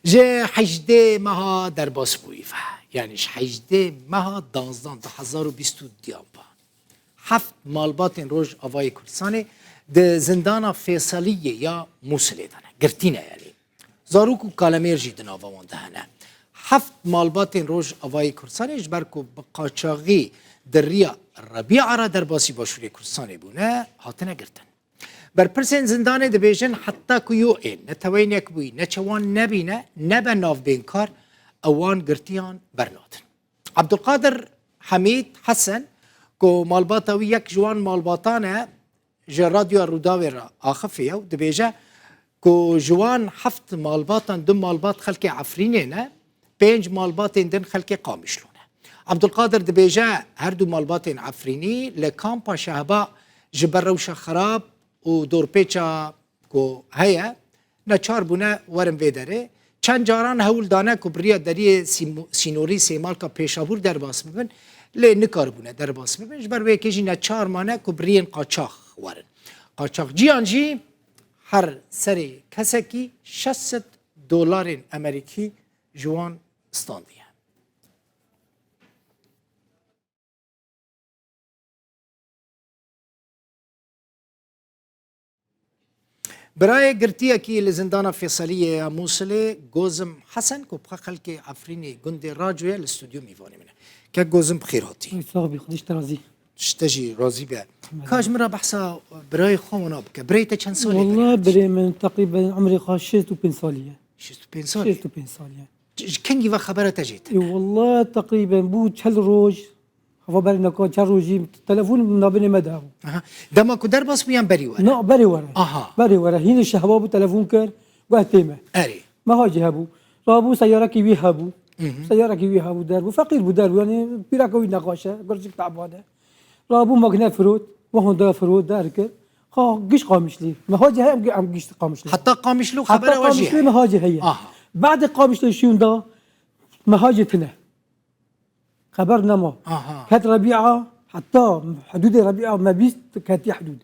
جه 18 ماه در باس بویفه یعنیش 18 ماه 12 دیامبا هفت مالبات روز آوای کردستان ده زندان فیصلیه یا موسله دانه گرتینه یعنی زاروک و کالمیر جیدن آوان دهنه هفت مالبات روز آوای کردستان اجبر که بقاچاقی در ریا ربیع را در باسی باشوری کردستان بونه هاتنه گرتن بر پرسین زندان دبیجن حتی که یو این نتوین یک بوی نچوان نبینه نبه ناف بین کار اوان گرتیان برنادن عبدالقادر حمید حسن که مالباتاوی یک جوان مالباتانه جه رادیو روداوی را آخفیه و دبیجه که جوان هفت مالباتان دو مالبات خلق عفرینه نه 5 مالباتین دن خلق قامشلونه عبدالقادر دبیجه هر دو مالباتین عفرینی لکامپا شهبا جبر روش خراب و دور پیچا که هیا نچار بونه ورم ویداره چند جاران هول دانه که بریا داری سینوری سیمال که پیشابور در باس ببین لی نکار بونه در باس ببین جبر وی کشی نچار مانه که برین قاچاق ورن قاچاق جیان جی هر سری کسکی 600 دلار امریکی جوان استاندیه برای گرتیه کی لزندان فیصلیه موصله گوزم حسن کو خلک عفرینی گند راجوی الاستودیو میوانی منه که گوزم بخیر هاتی صاحبي خديش ترازي تشتجي راضي به کاش مرا بحثا برای خوانا بکه برای تا چند سالی والله بري من تقريبا عمري خاص 65 ساليه 65 سالی 65 ساليه کنگی و خبره تجید اي والله تقريبا بو تشل روج هو بري نكو تشل روجي تلفون من بين مدهو دما کو در باس میان بری ور لا بري ورا اها بري ورا هنا الشهباب تلفون كر وهتيمه اری ما هاجي هبو رابو سياره كي هبو سياره كي هبو دربو فقير بو دربو يعني بيراكوي نقاشه قرشك تعب هذا رابو ماكنا فروت وهون دا فروت دارك قيش قامش لي ما هاجي هي عم قيش قامش لي حتی قامش لو حتى خبره قامش لي واجه ما هاجي هي بعد قامش لي شون دا ما هاجتنا خبرنا ما كانت ربيعه حتى حدود ربيعه ما بيست كانت حدود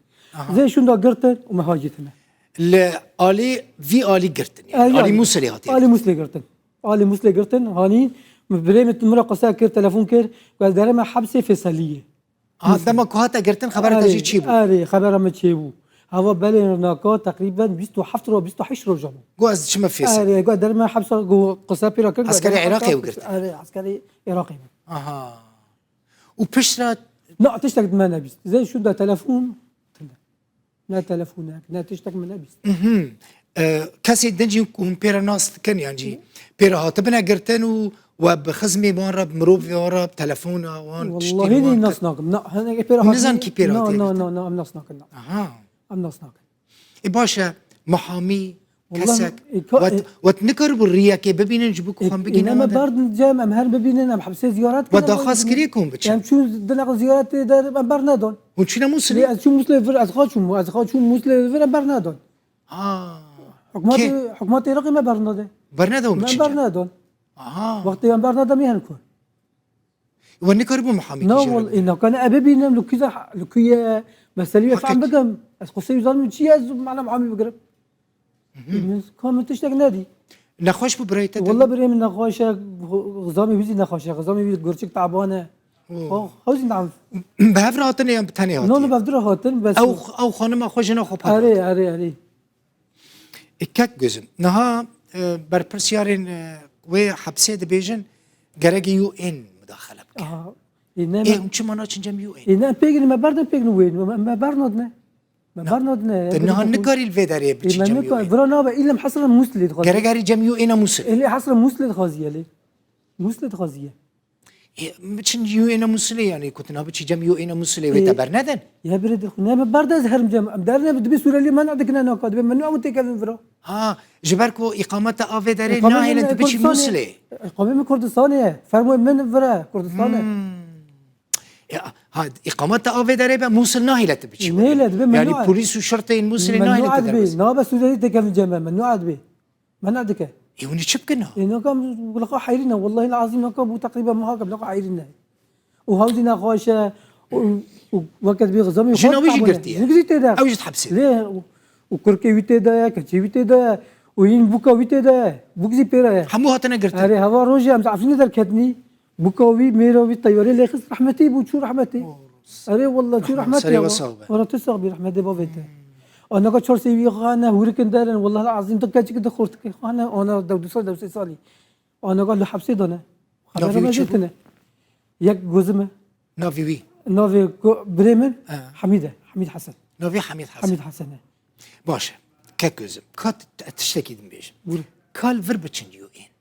زي شون دا قرتن وما هاجتنا لآلی وی آلی گرتن یعنی آلی موصلی هاتی آلی موصلی قرتن آلی موصلی قرتن هاني بريمة مرة قصا كير تلفون كير قال دارما حبسة فيصلية دما کو هاتا گرتن خبره تجی چی بود آره خبره ما چی بود هوا بله ناکا تقریبا 27 رو 28 رو جامو گو از چما فیصل آره قال دارما حبسة جو قصا بيرا كير عسكري عراقي وقرتن آره عسكري عراقي و پشت لا تشتك ما نبيست زي شو ده تلفون لا تلفونك لا تشتك ما نبيست کسی دنجی کون پیرا ناست کن یعنی پیرا هات بنا گرتن و بخزمی وان رب مروب وان رب تلفون وان والله هني الناس ناكم لا هنا بيرا نزن کی پیرا لا لا لا لا ام ناس ناكم ام ناس ناكم باشه محامی کسک وتنكر بالريا كي ببينن جبوك خان بگین انما برد جام ام هر ببينن ام حبسه زيارات و داخاس كريكم بچ يعني شو دنا زيارات در برنادون و چینا موسلی شو مسلم فر از خاطر مسلم فر برنادون حكومات العراق ما برناده برنادون ما برنادون وقت يوم برناده ميهن كون ونكر بمحامي لا والله انه كان ابيبينم لو كذا مساليه فعم بقم از قصي ظالم شي از معنا محامي بقرب كان تشتاق نادي نخوش ببريت والله بري من نخوشه غزامي بيزي نخوشه غزامي بيزي قرشك تعبانه خوزي نعم بهفر هاتن يا بتاني هاتن نو بفدر هاتن بس او خانم خوشنا خوب اري اكاك جزم نها برپرسيارين و حبسه دبيجن گرگ يو ان مداخله بك ايه چه مانا چنجم يو ان انا بيجن ما بردن بيجن وين ما برنودنا ما برنودنا تنها نكاري الفيداري بتشي جم يو ان برا نابا الا محصر مسلد غازي گرگاري جم يو ان مسلد اللي حصر مسلد غازيه لي مسلد غازيه چن يو ان مسلد يعني كنت نابا چي جم يو ان مسلد وتبرندن يا برد خنا ما برد از هرم جم دارنا بدبي سوريا اللي ما عندك انا قد ممنوع متكلم فرا جبركو اقامه افيداري ناهل انت بتشي مسلد اقامه كردستانيه فرموا من فرا كردستانيه هاد اقامه افيداري موصل ناهل تبتشي يعني بوليس وشرطه الموصل ناهل تدرس لا بس سوريا تكلم جماعه ممنوع به ما عندك يوني شبكنا انه كان بلقوا حيرنا والله العظيم كان تقريبا ما هكا بلقوا حيرنا وهاوزنا خوشه وقت بيغزمي جنوي قرتي نقدر تدا او جت حبسي ليه وكركي وتدا كتشي وتدا وين بوكاوي تدا بوكزي بيرا همو هاتنا قرتن اري هوا روجي ام تعرفين در كتني بوكاوي ميروي طياري ليخس رحمتي بو شو رحمتي اري والله شو رحمتي سري وصوبة. ورا تسق برحمتي بابيته انا قلت شو سيبي خانه وركن دارن والله العظيم تكاش كده خورتك خانه انا دو سالي انا قال له حبسي دونه نافي خبر ما وشو؟ جتنا يك جوزمه نافي وي نوفي بريمن حميد حسن نافي حميد حسن حميد حسن باشا كاكوزم كات تشتكي دمبيش بوري كال فر بتشن يو ان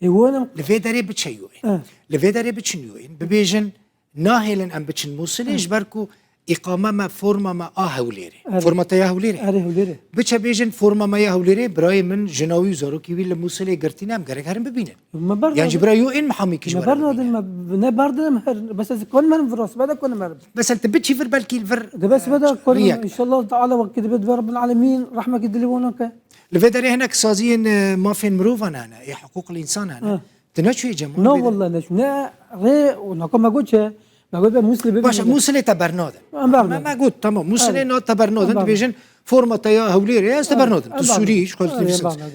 ايوانا لفي داري بتشن يو ان آه. لفي داري بتشن يو ان ببيجن ناهلن ام بتشن موصلش بركو إقامة ما فورما ما هوليري فورما تا هوليري اري هوليري بچه بیجن فرما ما هوليري برای من جناوی زاروکی ویل موسلی گرتینم گرک هرم ببینن ما برضه يعني برای يو ان محامي كيش ما برضه ما برضه بس كل من فراس بدا كل مرة بس انت بتشي فر بالكي الفر ده بس بدا كل رياك. ان شاء الله تعالى وقت بد رب العالمين رحمة يدلونك لفدري هناك سازين ما فين مروفان انا يا حقوق الانسان انا تنشو يا جماعه نو والله ليش نا غير ونكون ما قلتش ما قلت مسلم باش موسلي تبرنودن برنودن. ما قلت تمام موسلي نو تبرنودن بيجن فورما تا هوليري يا تبرنودن تسوريش قلت لي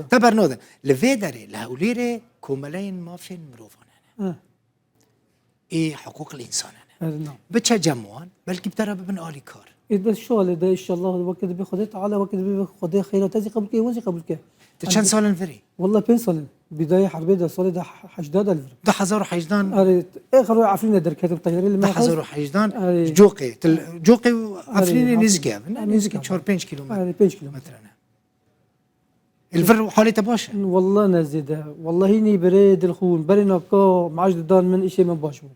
تبرنودن لفدري الهوليري كوملين ما فين مروفان ايه حقوق الانسان انا نعم بتشا جموان بلكي بترى بن الي كار إذا الشغل ده إن شاء الله وقت بخدي تعالى وقت بخدي خير تزي قبل كي وزي قبل كي تشان سالن فري والله بينسل بداية حربية ده صار ده حشداد الفر ده حزارو حيجدان أريد آخر عفرين در كاتب طيارين اللي ده ما حزارو حيجدان أري. جوقي جوقي عفريني أري. نزكي نزكي 4 كيلومتر أريد 5 كيلو مثلا الفر حالته باشا والله نزيده والله هني بريد الخون برينا كو معجد دان من إشي من باشو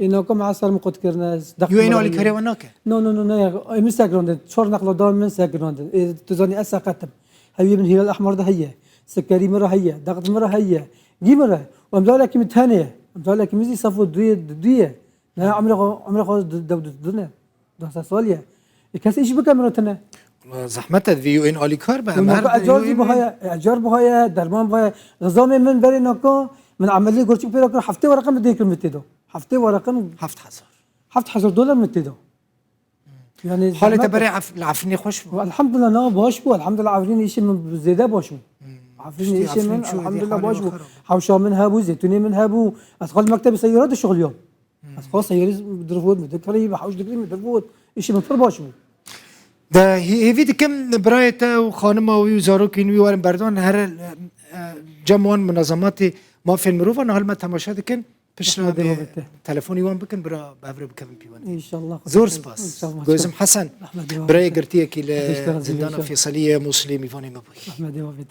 إنه كم عصر مقد كرناس يو اينو علي كاري وناك نو نو نو نو من ساكروند شور نقل دان من ساكروند تزاني أسا قتم هي من الهلال الأحمر ده هي سكري مرة هي ضغط مرة هي جي مرة ومزالة كم ثانية مزالة كم زي صفو دوية لا عمره خالص دنا ده سوالية كاس إيش بكاميرا تنا زحمتها في يو ان علي كار بقى اجار بهاي اجار بهاي درمان بهاي نظام من بري نكو من عمليه قرشك بيرك حفتي ورقم بديك متدو حفتي ورقم هفت حزر $10 متدو يعني حالته بري العفريني خوش الحمد لله انا باش بو الحمد لله عافرين شيء من زياده باش عافرين شيء من الحمد لله باش بو حوشا منها بو زيتوني منها بو ادخل مكتب سيارات الشغل يوم ادخل سيارات درفود مدكري بحوش دكري مدرفود شيء من فر باش بو ده هيفيد كم برايته وخانمه وزاروكين ويوارن بردون هر جمعان منظمات ما في المروفة هل ما تماشا دكن بشنا تلفوني وان بكن برا بافر بكن بيوان ان شاء الله زور سباس جوزم حسن براي قرتيك الى زندان فيصلية مسلم يفاني مبوي احمد